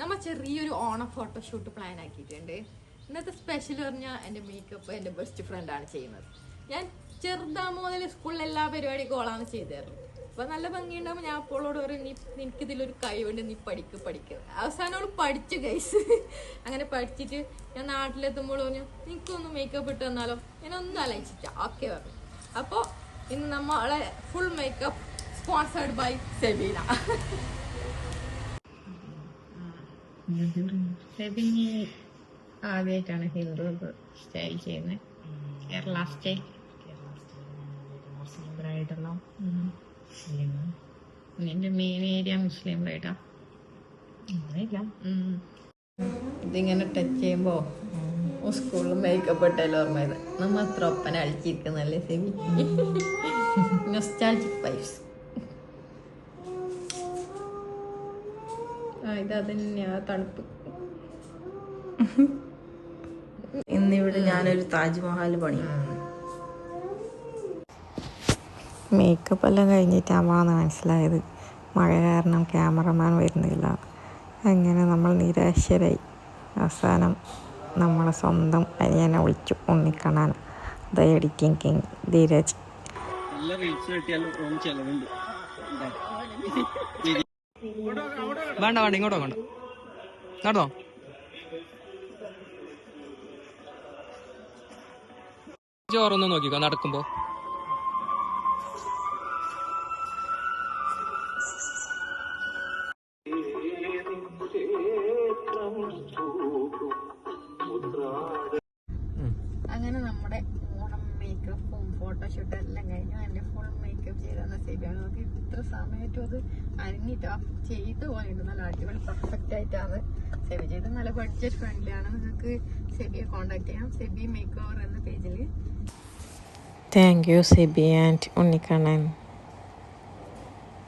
നമ്മൾ ചെറിയൊരു Onam photoshoot plan ആക്കിയിട്ടുണ്ട്. ഇന്നത്തെ സ്പെഷ്യൽ പറഞ്ഞാൽ എൻ്റെ മേക്കപ്പ് എൻ്റെ ബെസ്റ്റ് ഫ്രണ്ടാണ് ചെയ്യുന്നത്. ഞാൻ ചെറുതാകുമ്പോൾ മുതൽ സ്കൂളിൽ എല്ലാ പരിപാടിക്കും ഓളാണ് ചെയ്തു തരുന്നത്. അപ്പോൾ നല്ല ഭംഗിയുണ്ടാകുമ്പോൾ ഞാൻ അപ്പോളോട് പറയും, എനിക്കിതിലൊരു കഴിവുണ്ട്, നീ പഠിക്കുക. അവസാനം അവൾ പഠിച്ചു ഗൈസ്. അങ്ങനെ പഠിച്ചിട്ട് ഞാൻ നാട്ടിലെത്തുമ്പോൾ പറഞ്ഞു, എനിക്കൊന്ന് മേക്കപ്പ് ഇട്ട് തന്നാലോ? ഞാനൊന്നും ആലോചിച്ചിട്ടാ ഓക്കെ പറഞ്ഞു. അപ്പോൾ ഇന്ന് നമ്മളെ full makeup sponsored by Sebeena. Sebini ആദ്യമായിട്ടാണ് ഹിന്ദു സ്റ്റൈൽ ചെയ്യുന്നത്. കേരള സ്റ്റൈൽ ബ്രൈഡല്ലോ. നിന്റെ മെയിൻ ഏരിയ മുസ്ലിം ബ്രൈഡാ? ഇതിങ്ങനെ ടച്ച് ചെയ്യുമ്പോ സ്കൂളിൽ മേക്കപ്പ് ഇട്ടല്ലോ ഓർമ്മ ചെയ്ത്. നമ്മ അത്ര ഒപ്പന അടിച്ചിരിക്കുന്നല്ലേ സെബി. Nostalgic vibes. ഇതന്നെയാ തണുപ്പ്. ഇന്നിവിടെ ഞാനൊരു താജ്മഹൽ പണി. മേക്കപ്പ് എല്ലാം കഴിഞ്ഞിട്ടാകുമ്പോഴാണ് മനസ്സിലായത് മഴ കാരണം ക്യാമറമാൻ വരുന്നില്ല. അങ്ങനെ നമ്മൾ നിരാശരായി. അവസാനം നമ്മളെ സ്വന്തം അനിയനെ വിളിച്ചു, Unnikkannan, the editing king Dheeraj. വേണ്ട ഇങ്ങോട്ടോ വേണ്ട നടന്നോ. ചോറൊന്നും നോക്കിക്കോ നടക്കുമ്പോ. അങ്ങനെ നമ്മുടെ ഓണം മേക്കപ്പും ഫോട്ടോഷൂട്ടും എല്ലാം കഴിഞ്ഞു. എൻ്റെ ഫുൾ മേക്കപ്പ് ചെയ്തെന്ന സെബിയാണ്. നമുക്ക് ഇത്ര സമയത്തും അത് അരിഞ്ഞിട്ടാ ചെയ്ത പോലെ ഉണ്ട്. നല്ല അടിപൊളി പെർഫെക്റ്റ് ആയിട്ടാണ് സെബി ചെയ്ത്. നല്ല ബഡ്ജറ്റ് ഫ്രണ്ട്ലി ആണ്. നിങ്ങൾക്ക് സെബിയെ കോൺടാക്ട് ചെയ്യാം, സെബി മേക്ക് ഓവർ എന്ന പേജിൽ. Thank you SEBI and Unnikkannan.